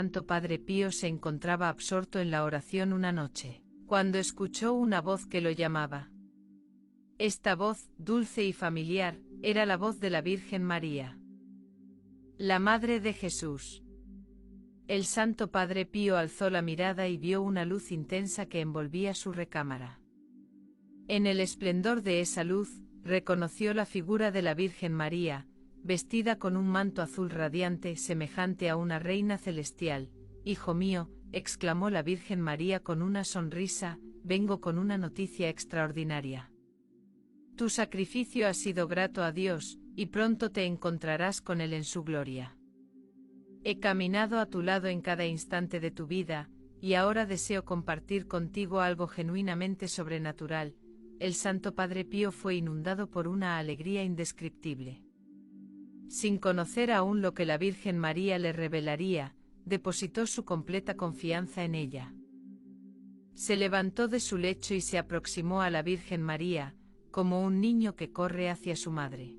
Santo Padre Pío se encontraba absorto en la oración una noche, cuando escuchó una voz que lo llamaba. Esta voz, dulce y familiar, era la voz de la Virgen María, la Madre de Jesús. El Santo Padre Pío alzó la mirada y vio una luz intensa que envolvía su recámara. En el esplendor de esa luz, reconoció la figura de la Virgen María, vestida con un manto azul radiante semejante a una reina celestial. «Hijo mío», exclamó la Virgen María con una sonrisa, «vengo con una noticia extraordinaria. Tu sacrificio ha sido grato a Dios, y pronto te encontrarás con Él en su gloria. He caminado a tu lado en cada instante de tu vida, y ahora deseo compartir contigo algo genuinamente sobrenatural». El Santo Padre Pío fue inundado por una alegría indescriptible. Sin conocer aún lo que la Virgen María le revelaría, depositó su completa confianza en ella. Se levantó de su lecho y se aproximó a la Virgen María, como un niño que corre hacia su madre.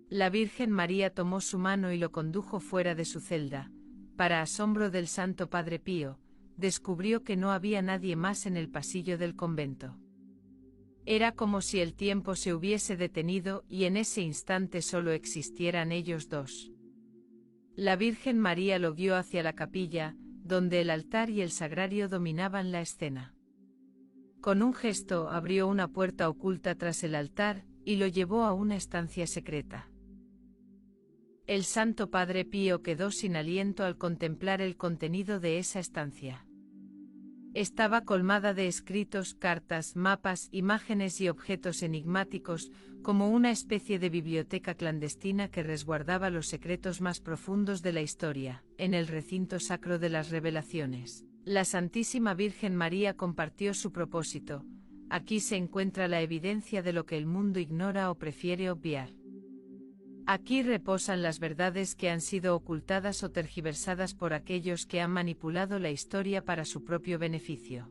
La Virgen María tomó su mano y lo condujo fuera de su celda. Para asombro del Santo Padre Pío, descubrió que no había nadie más en el pasillo del convento. Era como si el tiempo se hubiese detenido y en ese instante solo existieran ellos dos. La Virgen María lo guió hacia la capilla, donde el altar y el sagrario dominaban la escena. Con un gesto abrió una puerta oculta tras el altar y lo llevó a una estancia secreta. El Santo Padre Pío quedó sin aliento al contemplar el contenido de esa estancia. Estaba colmada de escritos, cartas, mapas, imágenes y objetos enigmáticos, como una especie de biblioteca clandestina que resguardaba los secretos más profundos de la historia. En el recinto sacro de las revelaciones, la Santísima Virgen María compartió su propósito. Aquí se encuentra la evidencia de lo que el mundo ignora o prefiere obviar. Aquí reposan las verdades que han sido ocultadas o tergiversadas por aquellos que han manipulado la historia para su propio beneficio.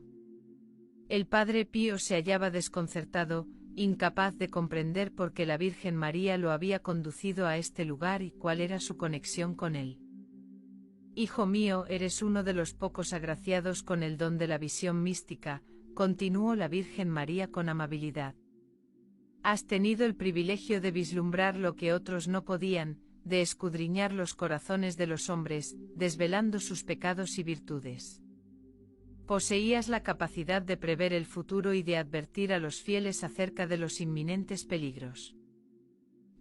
El Padre Pío se hallaba desconcertado, incapaz de comprender por qué la Virgen María lo había conducido a este lugar y cuál era su conexión con él. «Hijo mío, eres uno de los pocos agraciados con el don de la visión mística», continuó la Virgen María con amabilidad. «Has tenido el privilegio de vislumbrar lo que otros no podían, de escudriñar los corazones de los hombres, desvelando sus pecados y virtudes. Poseías la capacidad de prever el futuro y de advertir a los fieles acerca de los inminentes peligros.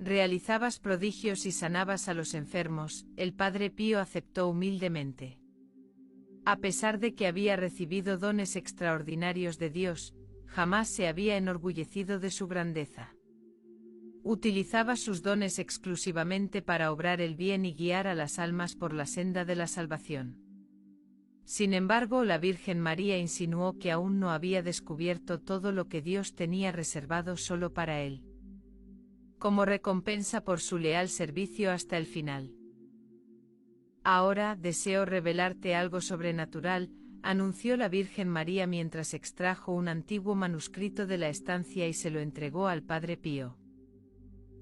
Realizabas prodigios y sanabas a los enfermos». El Padre Pío aceptó humildemente. A pesar de que había recibido dones extraordinarios de Dios, jamás se había enorgullecido de su grandeza. Utilizaba sus dones exclusivamente para obrar el bien y guiar a las almas por la senda de la salvación. Sin embargo, la Virgen María insinuó que aún no había descubierto todo lo que Dios tenía reservado solo para él, como recompensa por su leal servicio hasta el final. «Ahora deseo revelarte algo sobrenatural», anunció la Virgen María mientras extrajo un antiguo manuscrito de la estancia y se lo entregó al Padre Pío.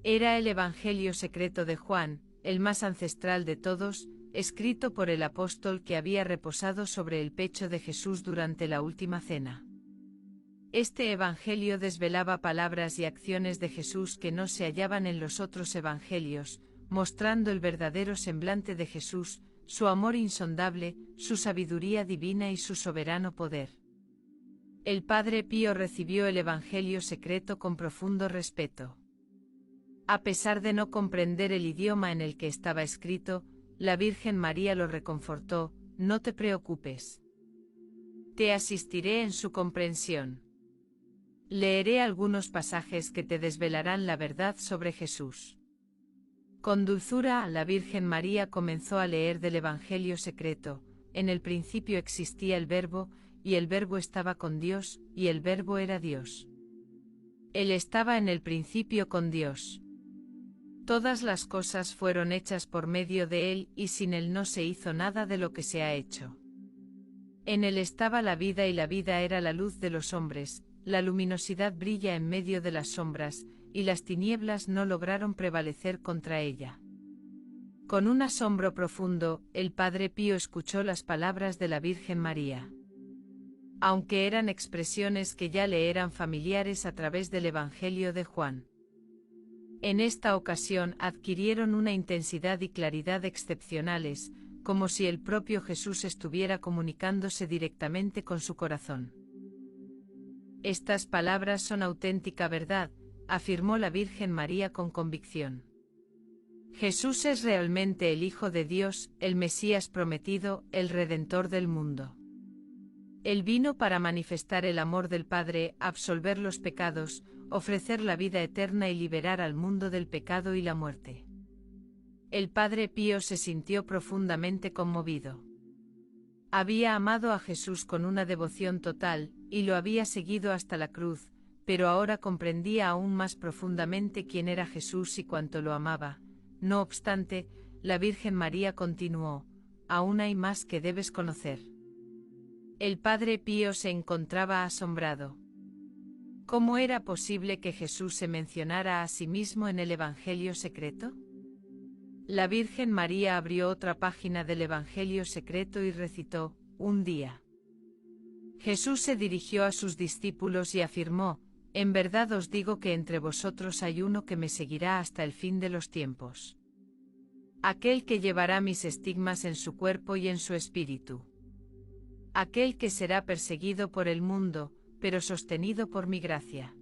Era el Evangelio secreto de Juan, el más ancestral de todos, escrito por el apóstol que había reposado sobre el pecho de Jesús durante la última cena. Este Evangelio desvelaba palabras y acciones de Jesús que no se hallaban en los otros evangelios, mostrando el verdadero semblante de Jesús, su amor insondable, su sabiduría divina y su soberano poder. El Padre Pío recibió el Evangelio secreto con profundo respeto. A pesar de no comprender el idioma en el que estaba escrito, la Virgen María lo reconfortó: «No te preocupes. Te asistiré en su comprensión. Leeré algunos pasajes que te desvelarán la verdad sobre Jesús». Con dulzura, la Virgen María comenzó a leer del Evangelio secreto: «En el principio existía el Verbo, y el Verbo estaba con Dios, y el Verbo era Dios. Él estaba en el principio con Dios. Todas las cosas fueron hechas por medio de Él, y sin Él no se hizo nada de lo que se ha hecho. En Él estaba la vida y la vida era la luz de los hombres. La luminosidad brilla en medio de las sombras, y las tinieblas no lograron prevalecer contra ella. Con un asombro profundo, el Padre Pío escuchó las palabras de la Virgen María. Aunque eran expresiones que ya le eran familiares a través del Evangelio de Juan. En esta ocasión adquirieron una intensidad y claridad excepcionales, como si el propio Jesús estuviera comunicándose directamente con su corazón. Estas palabras son auténtica verdad, afirmó la Virgen María con convicción. Jesús es realmente el Hijo de Dios, el Mesías prometido, el Redentor del mundo. Él vino para manifestar el amor del Padre, absolver los pecados, ofrecer la vida eterna y liberar al mundo del pecado y la muerte. El Padre Pío se sintió profundamente conmovido. Había amado a Jesús con una devoción total, y lo había seguido hasta la cruz, pero ahora comprendía aún más profundamente quién era Jesús y cuánto lo amaba. No obstante, la Virgen María continuó: aún hay más que debes conocer. El Padre Pío se encontraba asombrado. ¿Cómo era posible que Jesús se mencionara a sí mismo en el Evangelio secreto? La Virgen María abrió otra página del Evangelio secreto y recitó: un día. Jesús se dirigió a sus discípulos y afirmó: en verdad os digo que entre vosotros hay uno que me seguirá hasta el fin de los tiempos. Aquel que llevará mis estigmas en su cuerpo y en su espíritu. Aquel que será perseguido por el mundo, pero sostenido por mi gracia.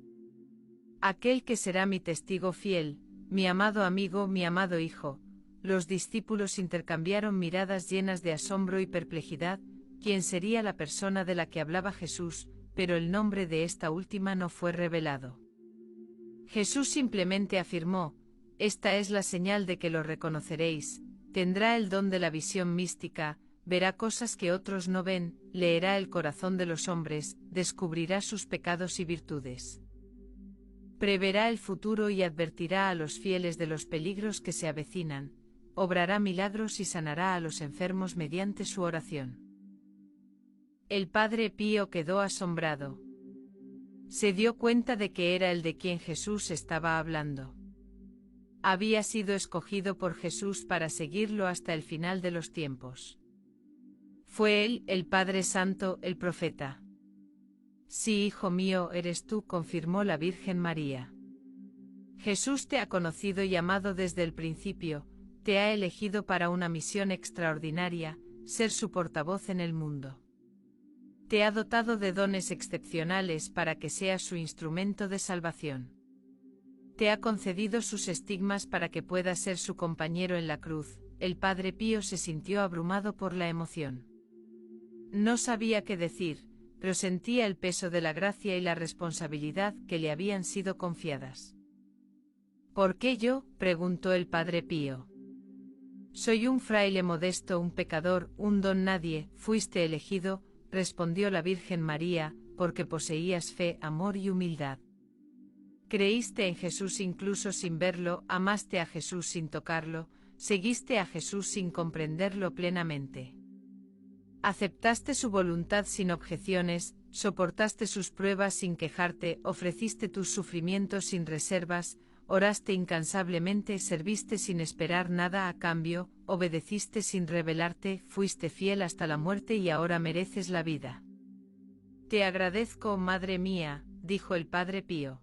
Aquel que será mi testigo fiel, mi amado amigo, mi amado hijo. Los discípulos intercambiaron miradas llenas de asombro y perplejidad. ¿Quién sería la persona de la que hablaba Jesús? Pero el nombre de esta última no fue revelado. Jesús simplemente afirmó: esta es la señal de que lo reconoceréis, tendrá el don de la visión mística, verá cosas que otros no ven, leerá el corazón de los hombres, descubrirá sus pecados y virtudes. Preverá el futuro y advertirá a los fieles de los peligros que se avecinan, obrará milagros y sanará a los enfermos mediante su oración. El Padre Pío quedó asombrado. Se dio cuenta de que era el de quien Jesús estaba hablando. Había sido escogido por Jesús para seguirlo hasta el final de los tiempos. Fue él, el Padre Santo, el profeta. Sí, hijo mío, eres tú, confirmó la Virgen María. Jesús te ha conocido y amado desde el principio, te ha elegido para una misión extraordinaria, ser su portavoz en el mundo. Te ha dotado de dones excepcionales para que seas su instrumento de salvación. Te ha concedido sus estigmas para que puedas ser su compañero en la cruz. El Padre Pío se sintió abrumado por la emoción. No sabía qué decir, pero sentía el peso de la gracia y la responsabilidad que le habían sido confiadas. ¿Por qué yo?, preguntó el Padre Pío. Soy un fraile modesto, un pecador, un don nadie. Fuiste elegido, respondió la Virgen María, porque poseías fe, amor y humildad. Creíste en Jesús incluso sin verlo, amaste a Jesús sin tocarlo, seguiste a Jesús sin comprenderlo plenamente. Aceptaste su voluntad sin objeciones, soportaste sus pruebas sin quejarte, ofreciste tus sufrimientos sin reservas, oraste incansablemente, serviste sin esperar nada a cambio, obedeciste sin rebelarte, fuiste fiel hasta la muerte y ahora mereces la vida. Te agradezco, Madre mía, dijo el Padre Pío.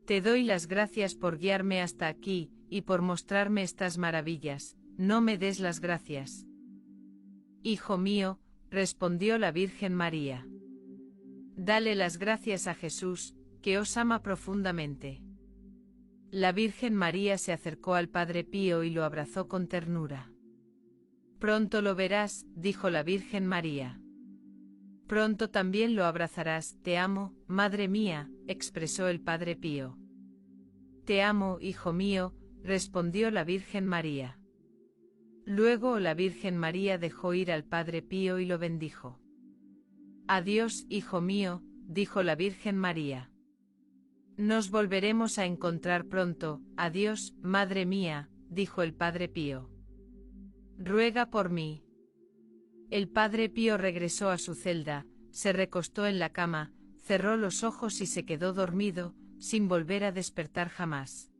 Te doy las gracias por guiarme hasta aquí, y por mostrarme estas maravillas. No me des las gracias. Hijo mío, respondió la Virgen María. Dale las gracias a Jesús, que os ama profundamente. La Virgen María se acercó al Padre Pío y lo abrazó con ternura. Pronto lo verás, dijo la Virgen María. Pronto también lo abrazarás. Te amo, Madre mía, expresó el Padre Pío. Te amo, hijo mío, respondió la Virgen María. Luego la Virgen María dejó ir al Padre Pío y lo bendijo. Adiós, hijo mío, dijo la Virgen María. Nos volveremos a encontrar pronto. Adiós, Madre mía, dijo el Padre Pío. Ruega por mí. El Padre Pío regresó a su celda, se recostó en la cama, cerró los ojos y se quedó dormido, sin volver a despertar jamás.